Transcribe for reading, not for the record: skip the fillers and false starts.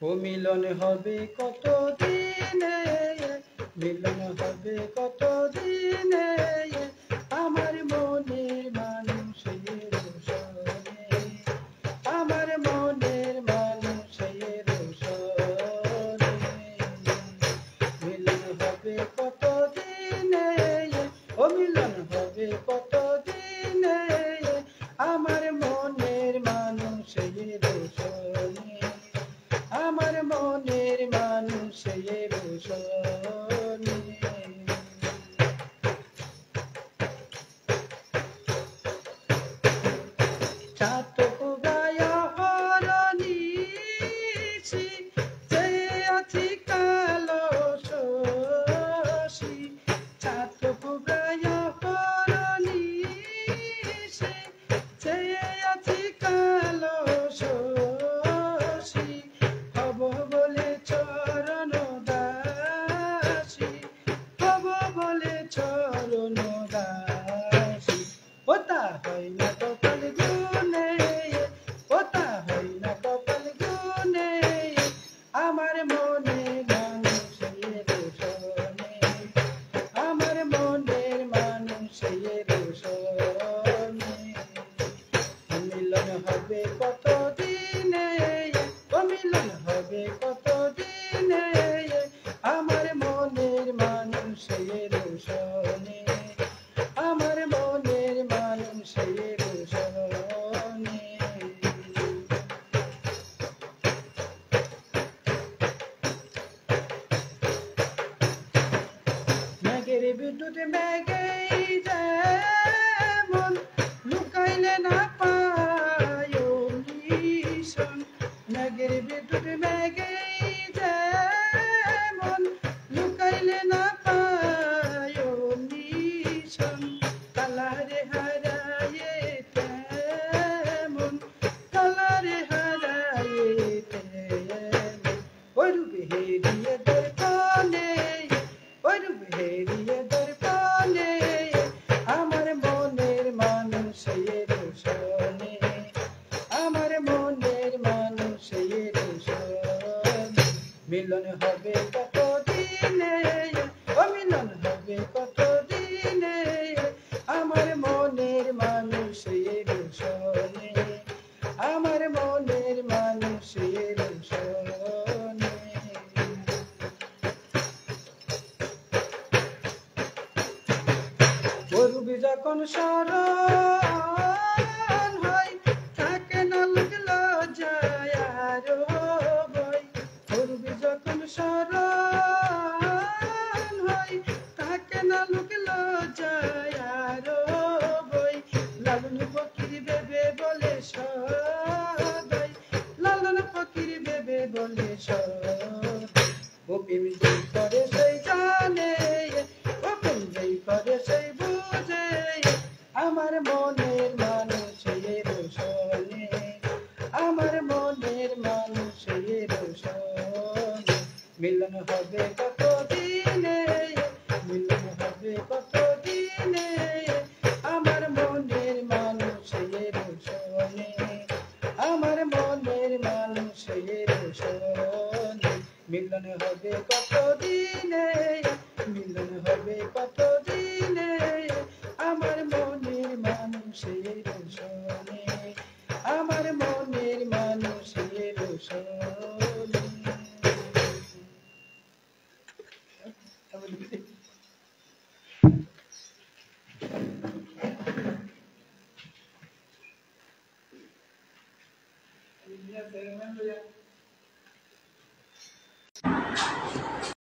ও মিলন হবে কত দিনে, মিলন হবে কত দিনে, আমার মনের মানুষের সনে, আমার মনের মানুষের সনে। মিলন হবে কত দিনে, ও মিলন হবে কত দিনে, আমার মনের মানুষের সনে, আমার মনের মানুষের সনে। চাতক গায়া হরনিশি, চেয়ে আছি কালো শশী। চাতক গায়া হরনিশি, চেয়ে আছি কালো শশী। হব বলে চরণ দাসী, হব বলে চরণ দাসী। ওটা হয় না কপাল গুনে, ওটা হয় না কপাল গুনে, আমার মনে মানুষের সনে, আমার মনের মানুষের সনে। মিলন হবে কত দিনে, ও মিলন হবে কত দিনে, আমার মনের মানুষের সনে, আমার মনের মানুষের সনে। মেঘের বিদ্যুৎ মেঘেই যেমন, লুকাইলে না পায় নিশন। মেঘের বিদ্যুৎ মেঘেই যেমন, লুকাইলে না পায় নিশন। কালারে হারায়ে তেমন, কালারে হারায়ে তেমন, ওই রূপে হেরিয়ে দর্পণে, ওই রূপে হেরিয়ে দর্পণে, আমার মনের মানুষের সনে, আমার মনের মানুষের সনে। মিলন হবে কত দিনে, ও মিলন হবে কত দিনে, আমার মনের মানুষের সনে, আমার মনের মানুষের সনে। করবি যখন স্মরণ হয়, থাকে না লাগলো যায় আর ভয়। করবি যখন স্মরণ হয়, থাকে না লাগলো যায় আর ভয়। লালন ফকির ভেবে বলে সদাই, লালন ফকির ভেবে বলে সদাই। ও প্রেম যেই করে সেই জানে, ও প্রেম যেই করে সেই বুঝে, আমার মনের মানুষের সনে, আমার মনের মানুষের সনে। মিলন হবে কত দিনে, মিলন হবে কত দিনে, আমার মনের মানুষের সনে, আমার মনের মানুষের সনে। মিলন হবে কত দিনে, মিলন হবে কত দিনে, আমার মনের মানুষের সনে, আমার মনের মানুষের সনে।